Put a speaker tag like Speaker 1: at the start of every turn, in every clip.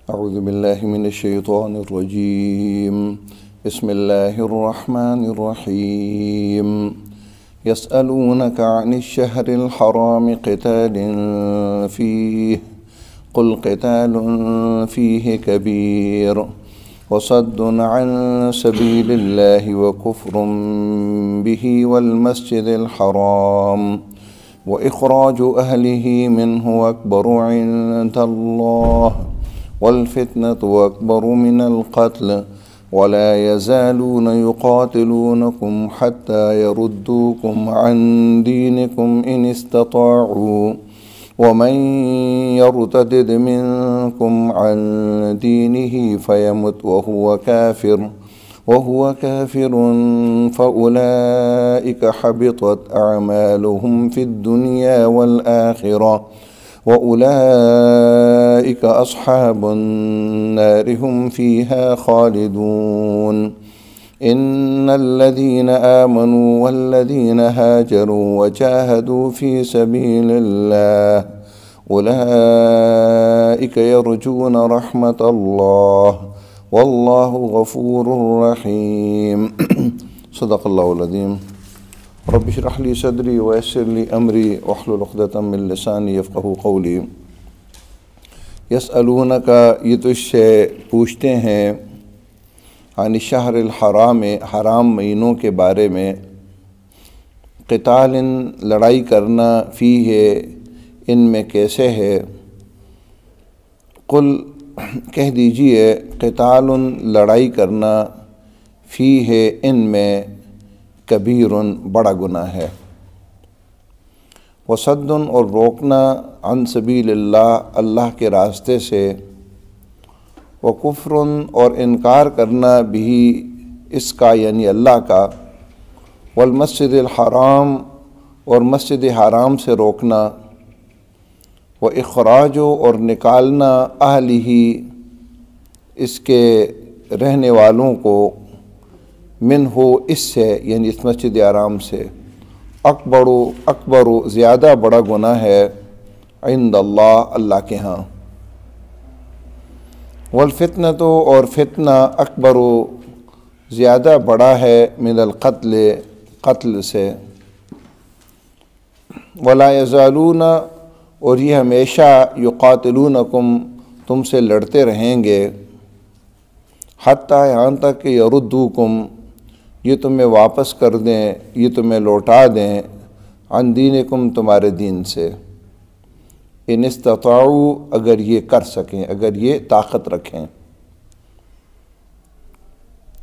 Speaker 1: اعوذ باللہ من الشیطان الرجیم بسم اللہ الرحمن الرحیم یسألونک عن الشہر الحرام قتال فیہ قل قتال فیہ کبیر وصد عن سبیل اللہ وکفر بہ والمسجد الحرام وإخراج أهله منه أكبر عند الله والفتنة أكبر من القتل ولا يزالون يقاتلونكم حتى يردوكم عن دينكم إن استطاعوا ومن يرتد منكم عن دينه فيمت وهو كافر فأولئك حبطت أعمالهم في الدنيا والآخرة وأولئك أصحاب النار هم فيها خالدون إن الذين آمنوا والذين هاجروا وجاهدوا في سبيل الله أولئك يرجون رحمة الله واللہ غفور رحیم صدق اللہ العظیم رب اشرح لی صدری ویسر لی امری واحلل عقدۃ من لسانی یفقہوا قولی یسألونک یہ تجھ سے پوچھتے ہیں عن الشہر الحرام حرام مہینوں کے بارے میں قتال لڑائی کرنا فیہ ان میں کیسے ہے قل کہہ دیجئے قتال لڑائی کرنا فی ہے ان میں کبیر بڑا گناہ ہے وصد اور روکنا عن سبیل اللہ اللہ کے راستے سے وکفر اور انکار کرنا بھی اس کا یعنی اللہ کا والمسجد الحرام اور مسجد حرام سے روکنا وإخراج اور نکالنا اہلہ اس کے رہنے والوں کو منہ اس سے یعنی اس مسجد حرام سے اکبر زیادہ بڑا گناہ ہے عند اللہ اللہ کے ہاں والفتنۃ اور فتنہ اکبر زیادہ بڑا ہے من القتل قتل سے ولا یزالون اور یہ ہمیشہ یقاتلونکم تم سے لڑتے رہیں گے حتیٰ یہاں تک کہ یردوکم یہ تمہیں واپس کر دیں یہ تمہیں لوٹا دیں عن دینکم تمہارے دین سے ان استطاعوا اگر یہ کر سکیں اگر یہ طاقت رکھیں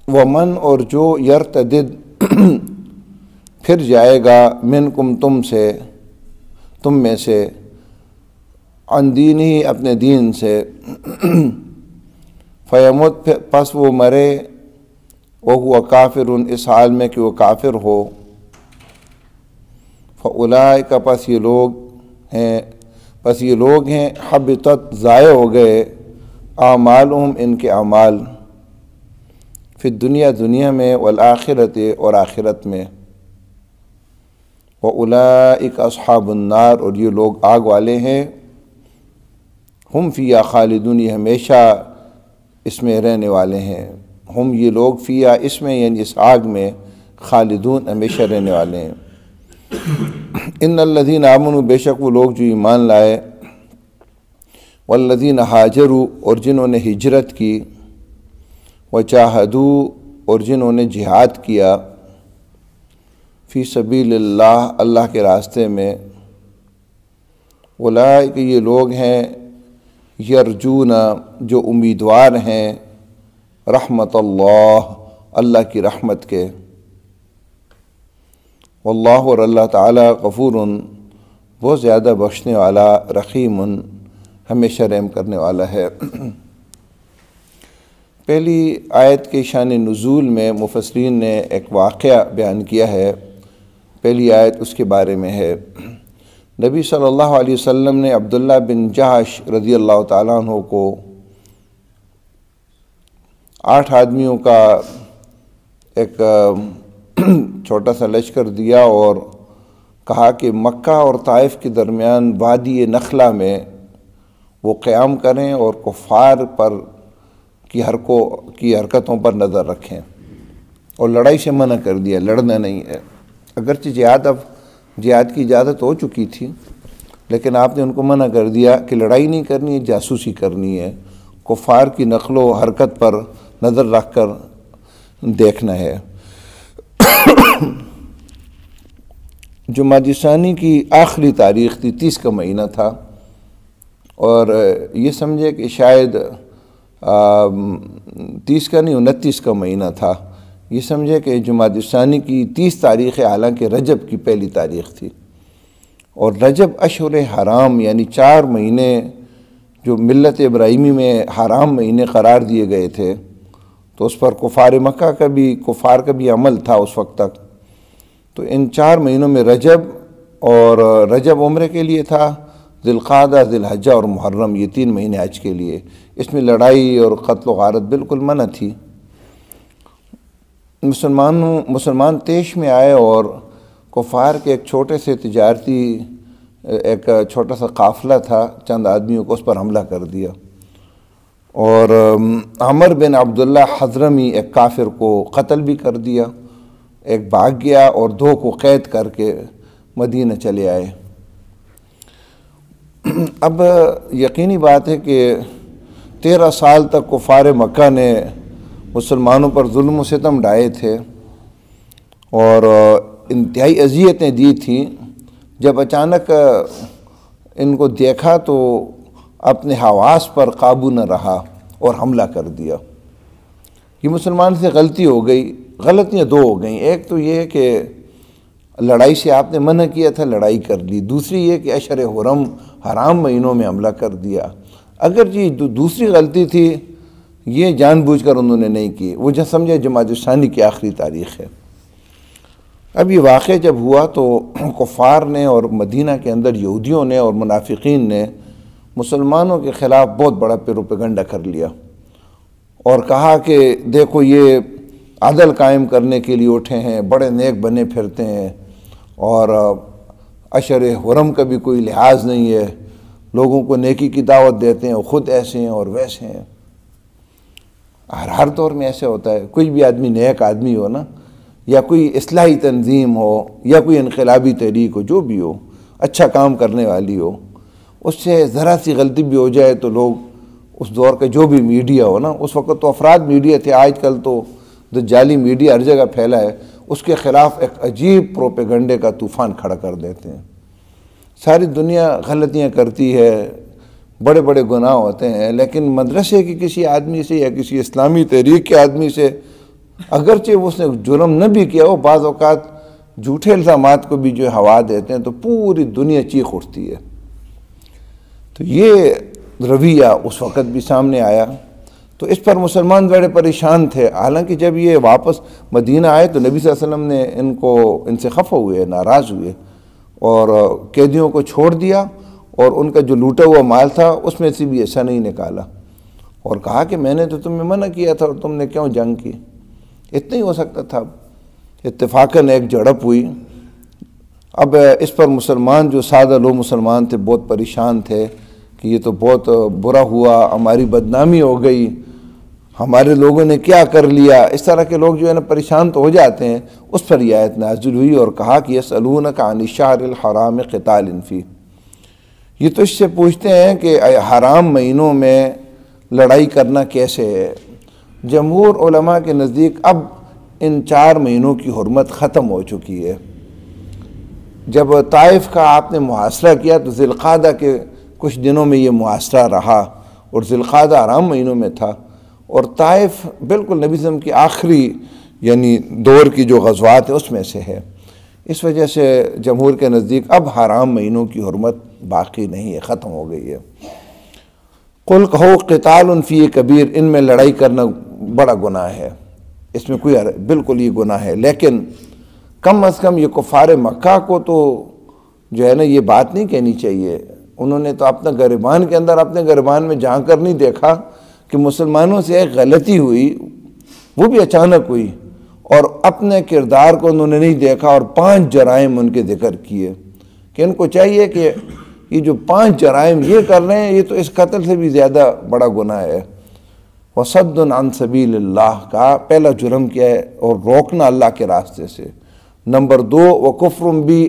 Speaker 1: ومن اور جو یرتدد پھر جائے گا منکم تم میں سے عن دینی اپنے دین سے فیمت پس وہ مرے وہو کافر اس حال میں کہ وہ کافر ہو فاولئک پس یہ لوگ ہیں حبطت ضائع ہو گئے اعمالہم ان کے اعمال فی دنیا میں والآخرت اور آخرت میں واولئک اصحاب النار اور یہ لوگ آگ والے ہیں ہم فیہا خالدون یہ ہمیشہ اس میں رہنے والے ہیں ہم یہ لوگ فیہا اس میں یعنی اس آگ میں خالدون ہمیشہ رہنے والے ہیں ان الذین آمنوا بے شک وہ لوگ جو ایمان لائے والذین ہاجروا اور جنہوں نے ہجرت کی وجاہدوا اور جنہوں نے جہاد کیا فی سبیل اللہ اللہ کے راستے میں اولئک یہ لوگ ہیں یرجون جو امیدوار ہیں رحمت اللہ کی رحمت کے واللہ اور اللہ تعالی غفور بہت زیادہ بخشنے والا رحیم ہمیشہ رحم کرنے والا ہے پہلی آیت کے شان نزول میں مفسرین نے ایک واقعہ بیان کیا ہے پہلی آیت اس کے بارے میں ہے نبی صلی اللہ علیہ وسلم نے عبداللہ بن جحش رضی اللہ تعالیٰ عنہ کو 8 آدمیوں کا ایک چھوٹا سا لشکر دیا اور کہا کہ مکہ اور طائف کے درمیان وادی نخلا میں وہ قیام کریں اور کفار پر کی حرکتوں پر نظر رکھیں، اور لڑائی سے منع کر دیا، لڑنا نہیں ہے۔ اگرچہ جہاد کی اجازت ہو چکی تھی، لیکن آپ نے ان کو منع کر دیا کہ لڑائی نہیں کرنی ہے، جاسوسی کرنی ہے، کفار کی نقل و حرکت پر نظر رکھ کر دیکھنا ہے۔ جمادی ثانی کی آخری تاریخ تھی، 30 کا مہینہ تھا، اور یہ سمجھے کہ شاید 30 کا نہیں 29 کا مہینہ تھا۔ یہ سمجھے کہ جمادی ثانی کی 30 تاریخ ہے، حالانکہ رجب کی پہلی تاریخ تھی، اور رجب اشہر حرام یعنی 4 مہینے جو ملت ابراہیمی میں حرام مہینے قرار دیے گئے تھے، تو اس پر کفار مکہ کا بھی عمل تھا اس وقت تک۔ تو ان 4 مہینوں میں رجب عمرے کے لیے تھا، ذی القعدہ، ذی الحجہ اور محرم، یہ 3 مہینے حج کے لیے۔ اس میں لڑائی اور قتل و غارت بالکل منع تھی۔ مسلمان طیش میں آئے اور کفار کے ایک چھوٹے سے تجارتی ایک چھوٹا سا قافلہ تھا، چند آدمیوں کو اس پر حملہ کر دیا، اور عمر بن عبداللہ حضرمی ایک کافر کو قتل بھی کر دیا، ایک بھاگ گیا، اور 2 کو قید کر کے مدینہ چلے آئے۔ اب یقینی بات ہے کہ 13 سال تک کفار مکہ نے مسلمانوں پر ظلم و ستم ڈھائے تھے اور انتہائی اذیتیں دی تھیں۔ جب اچانک ان کو دیکھا تو اپنے حواس پر قابو نہ رہا اور حملہ کر دیا۔ یہ مسلمان سے غلطی ہو گئی، غلطیاں 2 ہو گئیں۔ ایک تو یہ کہ لڑائی سے آپ نے منع کیا تھا، لڑائی کر لی۔ دوسری یہ کہ اشہر حرام مہینوں میں حملہ کر دیا۔ اگر دوسری غلطی تھی، یہ جان بوجھ کر انہوں نے نہیں کی، وہ جو سمجھے جمادی ثانی کی آخری تاریخ ہے۔ اب یہ واقعہ جب ہوا تو کفار نے اور مدینہ کے اندر یہودیوں نے اور منافقین نے مسلمانوں کے خلاف بہت بڑا پروپیگنڈا کر لیا، اور کہا کہ دیکھو یہ عدل قائم کرنے کے لیے اٹھے ہیں، بڑے نیک بنے پھرتے ہیں، اور اشہر حرم کا بھی کوئی لحاظ نہیں ہے، لوگوں کو نیکی کی دعوت دیتے ہیں، خود ایسے ہیں اور ویسے ہیں۔ ہر دور میں ایسے ہوتا ہے، کوئی بھی آدمی نیک آدمی ہو نا، یا کوئی اصلاحی تنظیم ہو، یا کوئی انقلابی تحریک ہو، جو بھی ہو، اچھا کام کرنے والی ہو، اس سے ذرا سی غلطی بھی ہو جائے تو لوگ اس دور کا جو بھی میڈیا ہو نا، اس وقت تو افراد میڈیا تھے، آج کل تو جعلی میڈیا ہر جگہ پھیلا ہے، اس کے خلاف ایک عجیب پروپیگنڈے کا طوفان کھڑا کر دیتے ہیں۔ ساری دنیا غلطیاں کرتی ہے، بڑے بڑے گناہ ہوتے ہیں، لیکن مدرسے کی کسی آدمی سے یا کسی اسلامی تحریک کے آدمی سے اگرچہ اس نے جرم نہ بھی کیا ہو، بعض اوقات جھوٹے الزامات کو بھی جو ہوا دیتے ہیں تو پوری دنیا چیخ اٹھتی ہے۔ تو یہ رویہ اس وقت بھی سامنے آیا، تو اس پر مسلمان بڑے پریشان تھے۔ حالانکہ جب یہ واپس مدینہ آئے تو نبی صلی اللہ علیہ وسلم نے ان سے خفا ہوئے، ناراض ہوئے، اور قیدیوں کو چھوڑ دیا، اور ان کا جو لوٹا ہوا مال تھا اس میں سے بھی ایسا نہیں نکالا، اور کہا کہ میں نے تو تمہیں منع کیا تھا اور تم نے کیوں جنگ کی۔ اتنا ہی ہو سکتا تھا۔ اتفاقاً ایک جھڑپ ہوئی۔ اب اس پر مسلمان جو سادہ لو مسلمان تھے بہت پریشان تھے کہ یہ تو بہت برا ہوا، ہماری بدنامی ہو گئی، ہمارے لوگوں نے کیا کر لیا۔ اس طرح کے لوگ جو ہے نا پریشان تو ہو جاتے ہیں۔ اس پر یہ آیت نازل ہوئی اور کہا کہ یسألونک عن الشہر الحرام قتال فیہ، یہ تو اس سے پوچھتے ہیں کہ حرام مہینوں میں لڑائی کرنا کیسے ہے۔ جمہور علماء کے نزدیک اب ان 4 مہینوں کی حرمت ختم ہو چکی ہے۔ جب طائف کا آپ نے محاصرہ کیا تو ذی القعدہ کے کچھ دنوں میں یہ محاصرہ رہا، اور ذی القعدہ حرام مہینوں میں تھا، اور طائف بالکل نبی صلی اللہ علیہ وسلم کی آخری یعنی دور کی جو غزوات ہیں اس میں سے ہے۔ اس وجہ سے جمہور کے نزدیک اب حرام مہینوں کی حرمت باقی نہیں ہے، ختم ہو گئی ہے۔ قل کہو قتال فیہ کبیر، ان میں لڑائی کرنا بڑا گناہ ہے، اس میں کوئی بالکل یہ گناہ ہے، لیکن کم از کم یہ کفار مکہ کو تو جو ہے نا یہ بات نہیں کہنی چاہیے۔ انہوں نے تو اپنا گریبان کے اندر اپنے گریبان میں جھانک کر نہیں دیکھا کہ مسلمانوں سے ایک غلطی ہوئی، وہ بھی اچانک ہوئی، اور اپنے کردار کو انہوں نے نہیں دیکھا اور 5 جرائم ان کے ذکر کیے کہ ان کو چاہیے کہ یہ جو 5 جرائم یہ کر رہے ہیں، یہ تو اس قتل سے بھی زیادہ بڑا گناہ ہے۔ وصد عن سبیل اللہ کا پہلا جرم کیا ہے؟ اور روکنا اللہ کے راستے سے۔ نمبر 2 وکفر بھی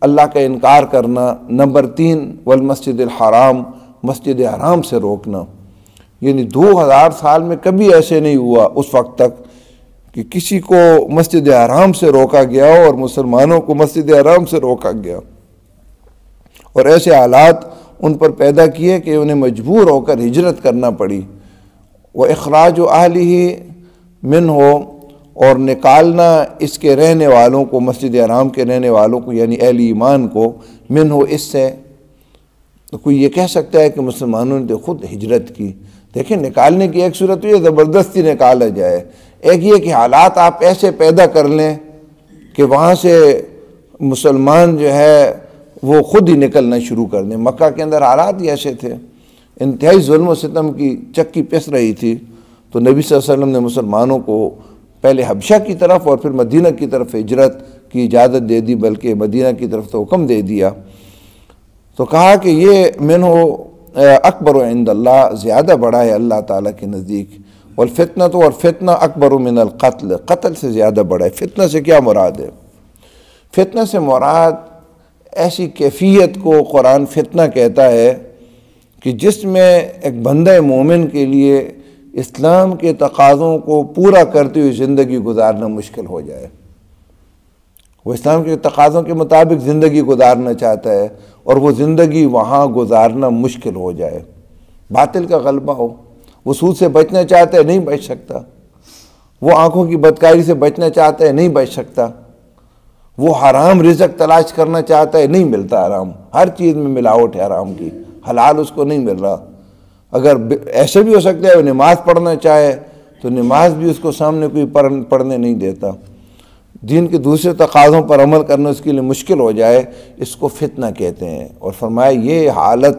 Speaker 1: اللہ کا انکار کرنا۔ نمبر 3 والمسجد الحرام، مسجد حرام سے روکنا۔ یعنی 2000 سال میں کبھی ایسے نہیں ہوا اس وقت تک کہ کسی کو مسجد حرام سے روکا گیا اور مسلمانوں کو مسجد حرام سے روکا گیا، اور ایسے حالات ان پر پیدا کیے کہ انہیں مجبور ہو کر ہجرت کرنا پڑی۔ وَإِخْرَاجُ أَهْلِهِ مِنْهُ، اور نکالنا اس کے رہنے والوں کو، مسجد حرام کے رہنے والوں کو یعنی اہل ایمان کو، منہ اس سے۔ تو کوئی یہ کہہ سکتا ہے کہ مسلمانوں نے خود ہجرت کی؟ دیکھیں، نکالنے کی ایک صورت یہ زبردستی نکالا جائے، ایک یہ کہ حالات آپ ایسے پیدا کر لیں کہ وہاں سے مسلمان جو ہے وہ خود ہی نکلنا شروع کر دیں۔ مکہ کے اندر حالات ہی ایسے تھے، انتہائی ظلم و ستم کی چکی پس رہی تھی، تو نبی صلی اللہ علیہ وسلم نے مسلمانوں کو پہلے حبشہ کی طرف اور پھر مدینہ کی طرف ہجرت کی اجازت دے دی، بلکہ مدینہ کی طرف تو حکم دے دیا۔ تو کہا کہ یہ منہ اکبر عند اللہ، زیادہ بڑا ہے اللہ تعالیٰ کے نزدیک۔ والفتنہ، تو اور فتنہ اکبر من القتل، قتل سے زیادہ بڑا ہے۔ فتنہ سے کیا مراد ہے؟ فتنہ سے مراد ایسی کیفیت کو قرآن فتنہ کہتا ہے کہ جس میں ایک بندہ مومن کے لیے اسلام کے تقاضوں کو پورا کرتے ہوئے زندگی گزارنا مشکل ہو جائے۔ وہ اسلام کے تقاضوں کے مطابق زندگی گزارنا چاہتا ہے اور وہ زندگی وہاں گزارنا مشکل ہو جائے، باطل کا غلبہ ہو، وہ سود سے بچنا چاہتا ہے، نہیں بچ سکتا، وہ آنکھوں کی بدکاری سے بچنا چاہتا ہے، نہیں بچ سکتا، وہ حرام رزق تلاش کرنا چاہتا ہے، نہیں ملتا حرام، ہر چیز میں ملاوٹ ہے حرام کی، حلال اس کو نہیں مل رہا۔ اگر ایسے بھی ہو سکتا ہے وہ نماز پڑھنا چاہے تو نماز بھی اس کو سامنے کوئی پڑھنے نہیں دیتا، دین کے دوسرے تقاضوں پر عمل کرنا اس کے لیے مشکل ہو جائے، اس کو فتنہ کہتے ہیں۔ اور فرمایا یہ حالت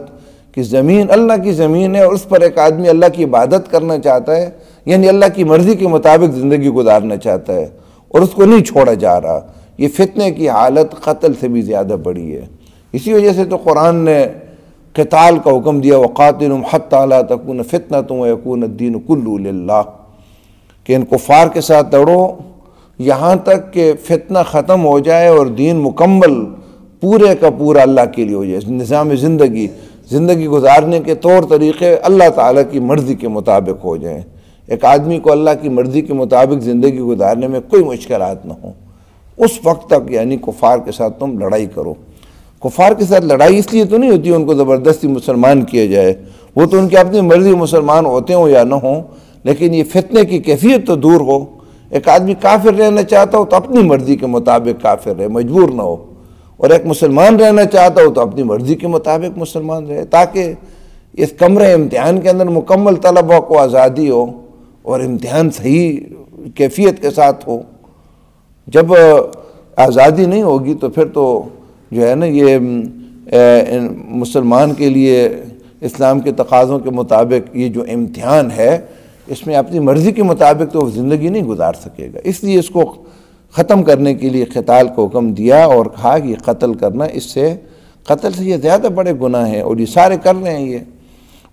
Speaker 1: کہ زمین اللہ کی زمین ہے اور اس پر ایک آدمی اللہ کی عبادت کرنا چاہتا ہے، یعنی اللہ کی مرضی کے مطابق زندگی گزارنا چاہتا ہے اور اس کو نہیں چھوڑا جا رہا، یہ فتنے کی حالت قتل سے بھی زیادہ بڑی ہے۔ اسی وجہ سے تو قرآن نے قتال کا حکم دیا، وَقَاتِلُهُمْ حَتَّىٰ لَا تَكُونَ فِتْنَةٌ وَيَكُونَ الدِّينُ كُلُّهُ لِلَّهِ، کہ ان کفار کے ساتھ لڑو یہاں تک کہ فتنہ ختم ہو جائے اور دین مکمل پورے کا پورا اللہ کے لیے ہو جائے۔ نظام زندگی گزارنے کے طور طریقے اللہ تعالیٰ کی مرضی کے مطابق ہو جائیں، ایک آدمی کو اللہ کی مرضی کے مطابق زندگی گزارنے میں کوئی مشکلات نہ ہوں، اس وقت تک یعنی کفار کے ساتھ تم لڑائی کرو۔ کفار کے ساتھ لڑائی اس لیے تو نہیں ہوتی ان کو زبردستی مسلمان کیا جائے، وہ تو ان کی اپنی مرضی مسلمان ہوتے ہوں یا نہ ہوں، لیکن یہ فتنے کی کیفیت تو دور ہو۔ ایک آدمی کافر رہنا چاہتا ہو تو اپنی مرضی کے مطابق کافر رہے، مجبور نہ ہو، اور ایک مسلمان رہنا چاہتا ہو تو اپنی مرضی کے مطابق مسلمان رہے، تاکہ اس کمرے امتحان کے اندر مکمل طلبہ کو آزادی ہو اور امتحان صحیح کیفیت کے ساتھ ہو۔ جب آزادی نہیں ہوگی تو پھر تو جو ہے نا یہ مسلمان کے لیے اسلام کے تقاضوں کے مطابق یہ جو امتحان ہے اس میں اپنی مرضی کے مطابق تو وہ زندگی نہیں گزار سکے گا، اس لیے اس کو ختم کرنے کے لیے قتال کو حکم دیا اور کہا کہ قتل کرنا، قتل سے یہ زیادہ بڑے گناہ ہیں اور یہ سارے کر رہے ہیں۔ یہ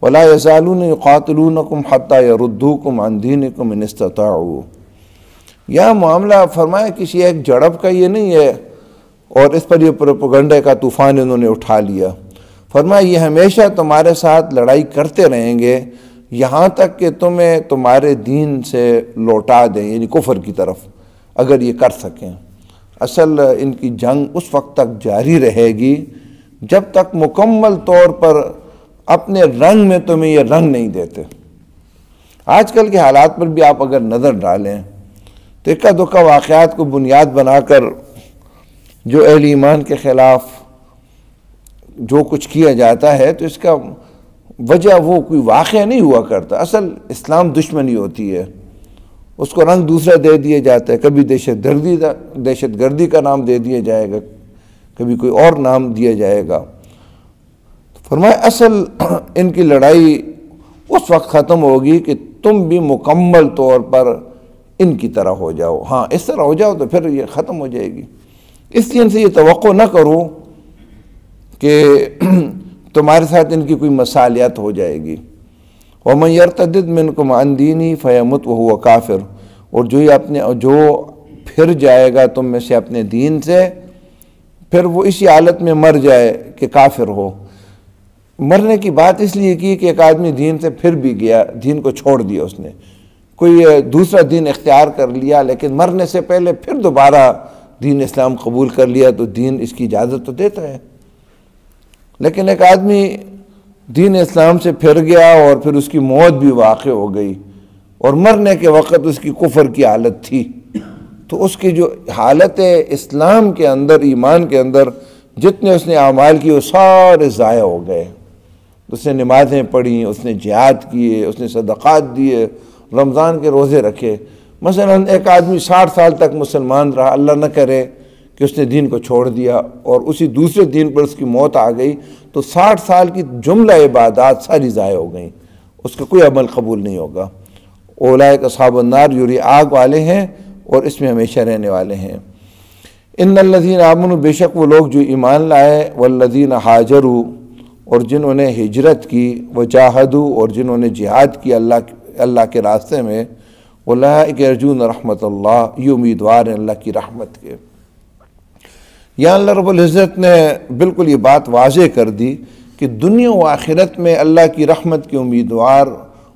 Speaker 1: وَلَا يَزَالُونَ يُقَاتِلُونَكُمْ حَتَّىٰ يَرُدُّوكُمْ عَنْ دِينِكُمْ إِنِ اسْتَطَاعُوا، یہ معاملہ فرمایا کسی ایک جھڑپ کا یہ نہیں ہے اور اس پر یہ پروپیگنڈے کا طوفان انہوں نے اٹھا لیا۔ فرمایا یہ ہمیشہ تمہارے ساتھ لڑائی کرتے رہیں گے یہاں تک کہ تمہیں تمہارے دین سے لوٹا دیں، یعنی کفر کی طرف، اگر یہ کر سکیں۔ اصل ان کی جنگ اس وقت تک جاری رہے گی جب تک مکمل طور پر اپنے رنگ میں تمہیں یہ رنگ نہیں دیتے۔ آج کل کے حالات پر بھی آپ اگر نظر ڈالیں تو اکا دکا واقعات کو بنیاد بنا کر جو اہل ایمان کے خلاف جو کچھ کیا جاتا ہے تو اس کا وجہ وہ کوئی واقعہ نہیں ہوا کرتا، اصل اسلام دشمنی ہوتی ہے، اس کو رنگ دوسرا دے دیا جاتا ہے، کبھی دہشت گردی کا نام دے دیا جائے گا، کبھی کوئی اور نام دیا جائے گا۔ فرمایا اصل ان کی لڑائی اس وقت ختم ہوگی کہ تم بھی مکمل طور پر ان کی طرح ہو جاؤ، ہاں اس طرح ہو جاؤ تو پھر یہ ختم ہو جائے گی۔ اس لیے ان سے یہ توقع نہ کرو کہ تمہارے ساتھ ان کی کوئی مصالحت ہو جائے گی۔ وَمَن يَرْتَدِدْ مِنْكُمْ عَنْ دِينِهِ فَيَمُتْ وَهُوَ كَافِرٌ، اور جو پھر جائے گا تم میں سے اپنے دین سے، پھر وہ اسی حالت میں مر جائے کہ کافر ہو۔ مرنے کی بات اس لیے کی کہ ایک آدمی دین سے پھر بھی گیا، دین کو چھوڑ دیا، اس نے کوئی دوسرا دین اختیار کر لیا، لیکن مرنے سے پہلے پھر دوبارہ دین اسلام قبول کر لیا تو دین اس کی اجازت تو دیتا ہے۔ لیکن ایک آدمی دین اسلام سے پھر گیا اور پھر اس کی موت بھی واقع ہو گئی، اور مرنے کے وقت اس کی کفر کی حالت تھی، تو اس کی جو حالت اسلام کے اندر، ایمان کے اندر جتنے اس نے اعمال کیے وہ سارے ضائع ہو گئے۔ اس نے نمازیں پڑھیں، اس نے جہاد کیے، اس نے صدقات دیے، رمضان کے روزے رکھے۔ مثلا ایک آدمی 60 سال تک مسلمان رہا، اللہ نہ کرے کہ اس نے دین کو چھوڑ دیا اور اسی دوسرے دین پر اس کی موت آ گئی، تو 60 سال کی جملہ عبادات ساری ضائع ہو گئیں، اس کا کوئی عمل قبول نہیں ہوگا۔ اولئک اصحاب النار، یہ آگ والے ہیں اور اس میں ہمیشہ رہنے والے ہیں۔ ان الذین آمنوا، بے شک وہ لوگ جو ایمان لائے، والذین ہاجروا، اور جنہوں نے ہجرت کی، وجاہدوا، اور جنہوں نے جہاد کی اللہ کے راستے میں، اولئک یرجون رحمت اللہ، یہ امیدوار ہیں اللہ کی رحمت کے۔ یہاں اللہ رب العزت نے بالکل یہ بات واضح کر دی کہ دنیا و آخرت میں اللہ کی رحمت کے امیدوار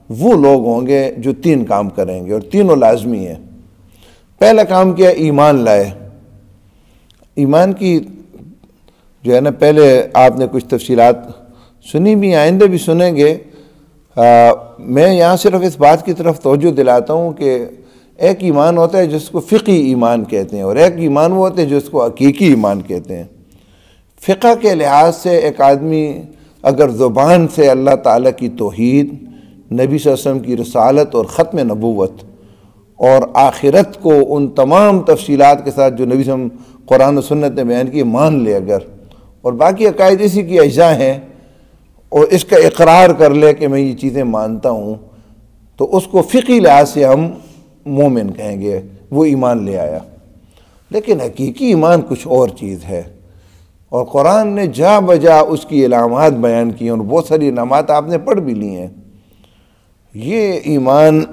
Speaker 1: وہ لوگ ہوں گے جو 3 کام کریں گے، اور تینوں لازمی ہیں۔ پہلا کام کیا؟ ایمان لائے۔ ایمان کی جو ہے نا، پہلے آپ نے کچھ تفصیلات سنی بھی، آئندہ بھی سنیں گے۔ میں یہاں صرف اس بات کی طرف توجہ دلاتا ہوں کہ ایک ایمان ہوتا ہے جس کو فقہی ایمان کہتے ہیں، اور ایک ایمان وہ ہوتا ہے جس کو حقیقی ایمان کہتے ہیں۔ فقہ کے لحاظ سے ایک آدمی اگر زبان سے اللہ تعالیٰ کی توحید، نبی صلی اللہ علیہ وسلم کی رسالت اور ختم نبوت اور آخرت کو ان تمام تفصیلات کے ساتھ جو نبی صلی اللہ علیہ وسلم قرآن و سنت نے بیان کی مان لے اگر، اور باقی عقائد اسی کی اجزاء ہیں، اور اس کا اقرار کر لے کہ میں یہ چیزیں مانتا ہوں، تو اس کو فقہی لحاظ سے ہم مومن کہیں گے، وہ ایمان لے آیا۔ لیکن حقیقی ایمان کچھ اور چیز ہے، اور قرآن نے جا بجا اس کی علامات بیان کی، اور بہت ساری علامات آپ نے پڑھ بھی لی ہیں۔ یہ ایمان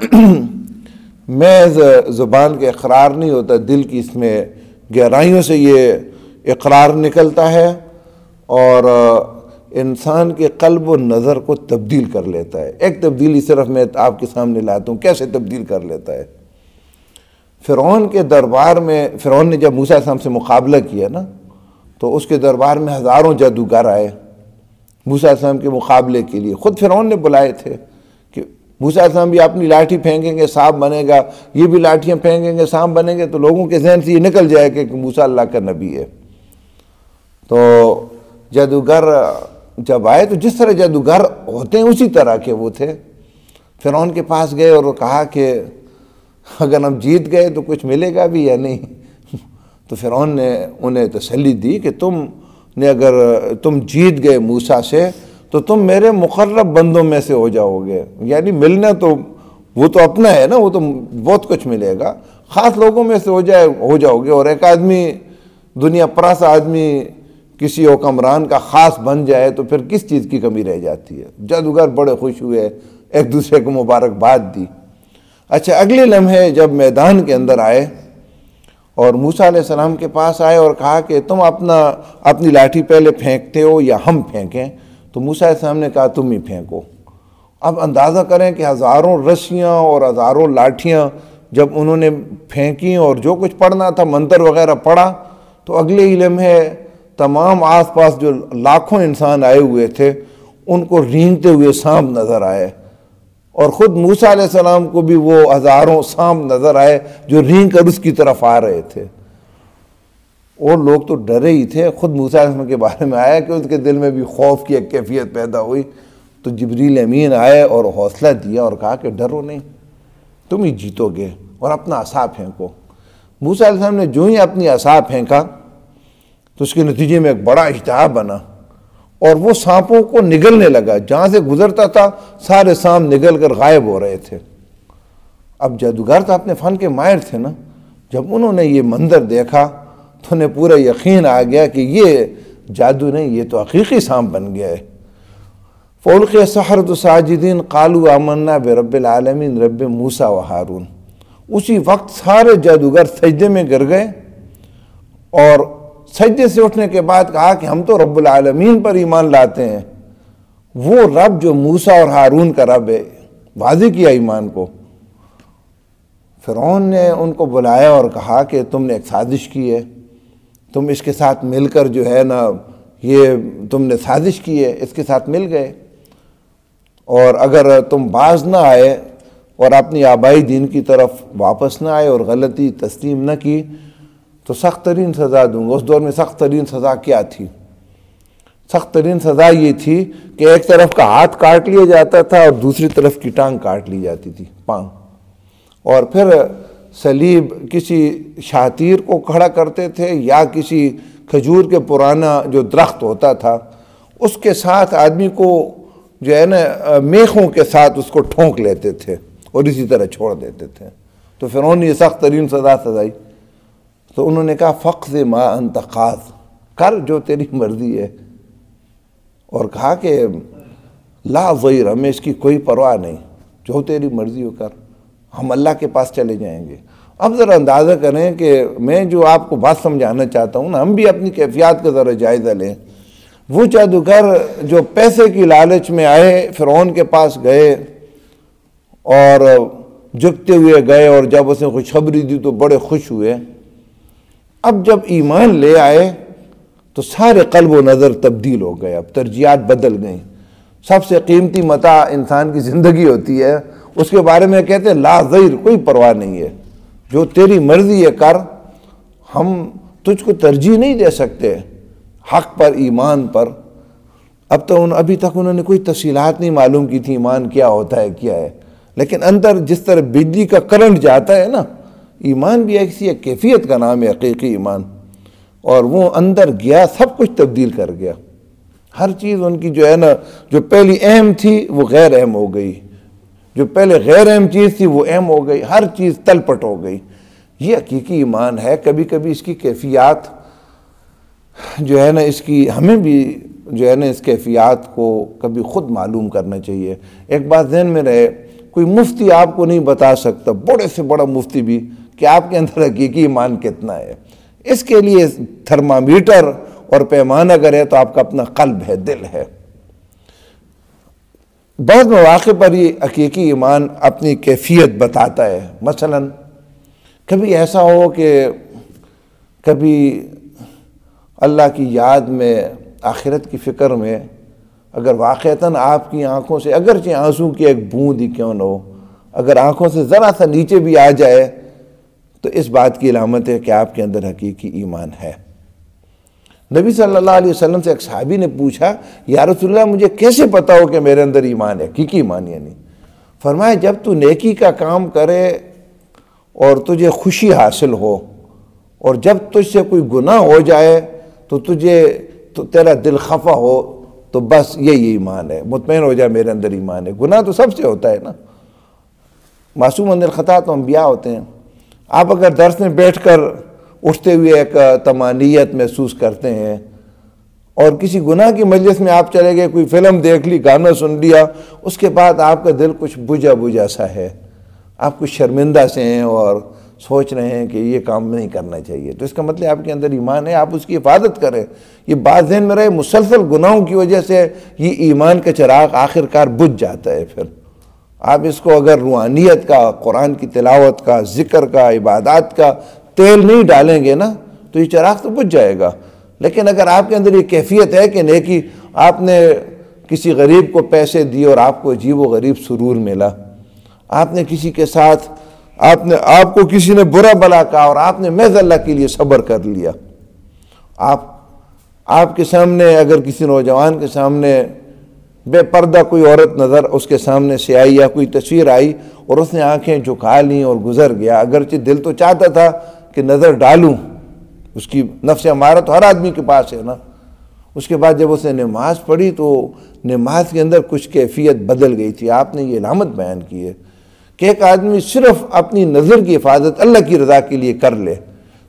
Speaker 1: محض زبان کے اقرار نہیں ہوتا، دل کی اس میں گہرائیوں سے یہ اقرار نکلتا ہے، اور انسان کے قلب و نظر کو تبدیل کر لیتا ہے۔ ایک تبدیلی صرف میں آپ کے سامنے لاتا ہوں، کیسے تبدیل کر لیتا ہے۔ فرعون کے دربار میں، فرعون نے جب موسیٰ علیہ السلام سے مقابلہ کیا نا، تو اس کے دربار میں ہزاروں جادوگر آئے موسیٰ علیہ السلام کے مقابلے کے لیے، خود فرعون نے بلائے تھے کہ موسیٰ علیہ السلام بھی اپنی لاٹھی پھینکیں گے سانپ بنے گا، یہ بھی لاٹھیاں پھینکیں گے سانپ بنیں گے، تو لوگوں کے ذہن سے یہ نکل جائے کہ موسیٰ اللہ کا نبی ہے۔ تو جادوگر جب آئے تو جس طرح جادوگر ہوتے ہیں اسی طرح کے وہ تھے۔ فرعون کے پاس گئے اور وہ کہا کہ اگر ہم جیت گئے تو کچھ ملے گا بھی یا نہیں؟ تو فرعون نے انہیں تسلی دی کہ اگر تم جیت گئے موسیٰ سے تو تم میرے مقرب بندوں میں سے ہو جاؤ گے، یعنی ملنا تو وہ تو اپنا ہے نا، وہ تو بہت کچھ ملے گا، خاص لوگوں میں سے ہو جاؤ گے۔ اور ایک آدمی، دنیا پرست آدمی کسی حکمران کا خاص بن جائے تو پھر کس چیز کی کمی رہ جاتی ہے۔ جادوگر بڑے خوش ہوئے، ایک دوسرے کو مبارکباد دی۔ اچھا، اگلے لمحے جب میدان کے اندر آئے اور موسیٰ علیہ السلام کے پاس آئے اور کہا کہ تم اپنی لاٹھی پہلے پھینکتے ہو یا ہم پھینکیں؟ تو موسیٰ علیہ السلام نے کہا تم ہی پھینکو۔ اب اندازہ کریں کہ ہزاروں رسیاں اور ہزاروں لاٹھیاں جب انہوں نے پھینکیں اور جو کچھ پڑھنا تھا منتر وغیرہ پڑھا، تو اگلے ہی لمحے تمام آس پاس جو لاکھوں انسان آئے ہوئے تھے ان کو رینگتے ہوئے سانپ نظر آئے، اور خود موسیٰ علیہ السلام کو بھی وہ ہزاروں سانپ نظر آئے جو رینگ کر اس کی طرف آ رہے تھے۔ اور لوگ تو ڈرے ہی تھے۔ خود موسیٰ علیہ السلام کے بارے میں آیا کہ اس کے دل میں بھی خوف کی ایک کیفیت پیدا ہوئی، تو جبریل امین آئے اور حوصلہ دیا اور کہا کہ ڈرو نہیں، تم ہی جیتو گے، اور اپنا عصا پھینکو۔ موسیٰ علیہ السلام نے جو ہی اپنی عصا پھینکا تو اس کے نتیجے میں ایک بڑا اجتہاب بنا، اور وہ سانپوں کو نگلنے لگا، جہاں سے گزرتا تھا سارے سانپ نگل کر غائب ہو رہے تھے۔ اب جادوگر تو اپنے فن کے ماہر تھے نا، جب انہوں نے یہ منظر دیکھا تو انہیں پورا یقین آ گیا کہ یہ جادو نہیں، یہ تو حقیقی سانپ بن گیا ہے۔ فَأُلْقِيَ السَّحَرَةُ سَاجِدِينَ قَالُوا آمَنَّا بِرَبِّ الْعَالَمِينَ رَبِّ موسیٰ وہارون۔ اسی وقت سارے جادوگر سجدے میں گر گئے، اور سجدے سے اٹھنے کے بعد کہا کہ ہم تو رب العالمین پر ایمان لاتے ہیں، وہ رب جو موسیٰ اور ہارون کا رب ہے۔ واضح کیا ایمان کو۔ فرعون نے ان کو بلایا اور کہا کہ تم نے ایک سازش کی ہے، تم اس کے ساتھ مل کر جو ہے نا، یہ تم نے سازش کی ہے، اس کے ساتھ مل گئے، اور اگر تم باز نہ آئے اور اپنی آبائی دین کی طرف واپس نہ آئے اور غلطی تسلیم نہ کی تو سخت ترین سزا دوں گا۔ اس دور میں سخت ترین سزا کیا تھی؟ سخت ترین سزا یہ تھی کہ ایک طرف کا ہاتھ کاٹ لیا جاتا تھا اور دوسری طرف کی ٹانگ کاٹ لی جاتی تھی، پاؤں، اور پھر صلیب کسی شاطیر کو کھڑا کرتے تھے یا کسی کھجور کے پرانا جو درخت ہوتا تھا اس کے ساتھ آدمی کو جو ہے نا میخوں کے ساتھ اس کو ٹھونک لیتے تھے اور اسی طرح چھوڑ دیتے تھے۔ تو فرعون نے یہ سخت ترین سزا سزائی۔ تو انہوں نے کہا فقض ما انت قاض، کر جو تیری مرضی ہے، اور کہا کہ لا ضیر، ہمیں اس کی کوئی پرواہ نہیں، جو تیری مرضی ہو کر، ہم اللہ کے پاس چلے جائیں گے۔ اب ذرا اندازہ کریں کہ میں جو آپ کو بات سمجھانا چاہتا ہوں نا، ہم بھی اپنی کیفیات کا ذرا جائزہ لیں۔ وہ جادوگر جو پیسے کی لالچ میں آئے، فرعون کے پاس گئے اور جھکتے ہوئے گئے، اور جب اس نے خوشخبری دی تو بڑے خوش ہوئے۔ اب جب ایمان لے آئے تو سارے قلب و نظر تبدیل ہو گئے، اب ترجیحات بدل گئیں۔ سب سے قیمتی متاع انسان کی زندگی ہوتی ہے، اس کے بارے میں کہتے ہیں لا ضیر، کوئی پرواہ نہیں ہے، جو تیری مرضی ہے کر، ہم تجھ کو ترجیح نہیں دے سکتے حق پر، ایمان پر۔ ابھی تک انہوں نے کوئی تفصیلات نہیں معلوم کی تھی ایمان کیا ہوتا ہے، کیا ہے، لیکن اندر جس طرح بجلی کا کرنٹ جاتا ہے نا، ایمان بھی ایسی ایک کیفیت کا نام ہے، حقیقی ایمان، اور وہ اندر گیا، سب کچھ تبدیل کر گیا۔ ہر چیز ان کی جو ہے نا، جو پہلی اہم تھی وہ غیر اہم ہو گئی، جو پہلے غیر اہم چیز تھی وہ اہم ہو گئی، ہر چیز تلپٹ ہو گئی۔ یہ حقیقی ایمان ہے۔ کبھی کبھی اس کی کیفیات جو ہے نا، اس کی ہمیں بھی جو ہے نا اس کیفیات کو کبھی خود معلوم کرنا چاہیے۔ ایک بات ذہن میں رہے، کوئی مفتی آپ کو نہیں بتا سکتا، بڑے سے بڑا مفتی بھی، کہ آپ کے اندر حقیقی ایمان کتنا ہے۔ اس کے لیے تھرمامیٹر اور پیمانہ اگر ہے تو آپ کا اپنا قلب ہے، دل ہے۔ بعض مواقع پر یہ حقیقی ایمان اپنی کیفیت بتاتا ہے۔ مثلا کبھی ایسا ہو کہ کبھی اللہ کی یاد میں، آخرت کی فکر میں، اگر واقعتاً آپ کی آنکھوں سے اگرچہ آنسو کی ایک بوند ہی کیوں نہ ہو، اگر آنکھوں سے ذرا سا نیچے بھی آ جائے تو اس بات کی علامت ہے کہ آپ کے اندر حقیقی ایمان ہے۔ نبی صلی اللہ علیہ وسلم سے ایک صحابی نے پوچھا، یا رسول اللہ مجھے کیسے پتا ہو کہ میرے اندر ایمان ہے، حقیقی ایمان یعنی؟ فرمایا جب تو نیکی کا کام کرے اور تجھے خوشی حاصل ہو، اور جب تجھ سے کوئی گناہ ہو جائے تو تیرا دل خفا ہو، تو بس یہی ایمان ہے، مطمئن ہو جائے میرے اندر ایمان ہے۔ گناہ تو سب سے ہوتا ہے نا، معصوم عن الخطا تو انبیاء ہوتے ہیں۔ آپ اگر درس میں بیٹھ کر اٹھتے ہوئے ایک طمانیت محسوس کرتے ہیں، اور کسی گناہ کی مجلس میں آپ چلے گئے، کوئی فلم دیکھ لی، گانا سن لیا، اس کے بعد آپ کا دل کچھ بجھا سا ہے، آپ کچھ شرمندہ سے ہیں اور سوچ رہے ہیں کہ یہ کام نہیں کرنا چاہیے، تو اس کا مطلب آپ کے اندر ایمان ہے، آپ اس کی حفاظت کریں۔ یہ بات ذہن میں رہے، مسلسل گناہوں کی وجہ سے یہ ایمان کا چراغ آخر کار بجھ جاتا ہے۔ پھر آپ اس کو اگر روحانیت کا، قرآن کی تلاوت کا، ذکر کا، عبادات کا تیل نہیں ڈالیں گے نا، تو یہ چراغ تو بجھ جائے گا۔ لیکن اگر آپ کے اندر یہ کیفیت ہے کہ نیکی، آپ نے کسی غریب کو پیسے دیے اور آپ کو عجیب و غریب سرور ملا، آپ نے کسی کے ساتھ، آپ کو کسی نے برا بلا کہا اور آپ نے محض اللہ کے لیے صبر کر لیا، آپ کے سامنے اگر کسی نوجوان کے سامنے بے پردہ کوئی عورت نظر اس کے سامنے سے آئی یا کوئی تصویر آئی اور اس نے آنکھیں جھکا لیں اور گزر گیا، اگرچہ دل تو چاہتا تھا کہ نظر ڈالوں، اس کی نفس امارہ تو ہر آدمی کے پاس ہے نا۔ اس کے بعد جب اس نے نماز پڑھی تو نماز کے اندر کچھ کیفیت بدل گئی تھی۔ آپ نے یہ علامت بیان کی ہے کہ ایک آدمی صرف اپنی نظر کی حفاظت اللہ کی رضا کے لیے کر لے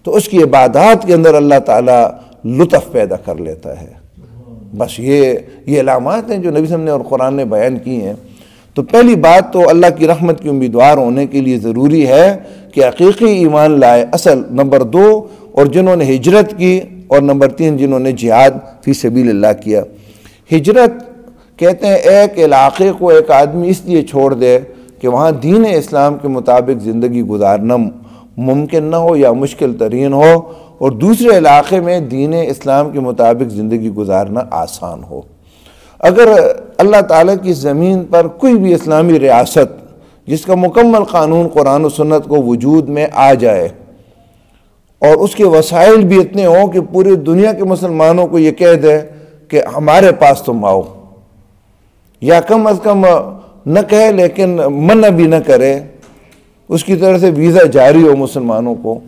Speaker 1: تو اس کی عبادات کے اندر اللہ تعالیٰ لطف پیدا کر لیتا ہے۔ بس یہ علامات ہیں جو نبی صلی اللہ علیہ وسلم نے اور قرآن نے بیان کی ہیں۔ تو پہلی بات تو اللہ کی رحمت کی امیدوار ہونے کے لیے ضروری ہے کہ حقیقی ایمان لائے، اصل نمبر 2، اور جنہوں نے ہجرت کی، اور نمبر 3 جنہوں نے جہاد فی سبیل اللہ کیا۔ ہجرت کہتے ہیں ایک علاقے کو ایک آدمی اس لیے چھوڑ دے کہ وہاں دین اسلام کے مطابق زندگی گزارنا ممکن نہ ہو یا مشکل ترین ہو، اور دوسرے علاقے میں دین اسلام کے مطابق زندگی گزارنا آسان ہو۔ اگر اللہ تعالیٰ کی زمین پر کوئی بھی اسلامی ریاست جس کا مکمل قانون قرآن و سنت کو وجود میں آ جائے اور اس کے وسائل بھی اتنے ہوں کہ پوری دنیا کے مسلمانوں کو یہ کہہ دے کہ ہمارے پاس تم آؤ، یا کم از کم نہ کہے لیکن منع بھی نہ کرے، اس کی طرف سے ویزا جاری ہو مسلمانوں کو،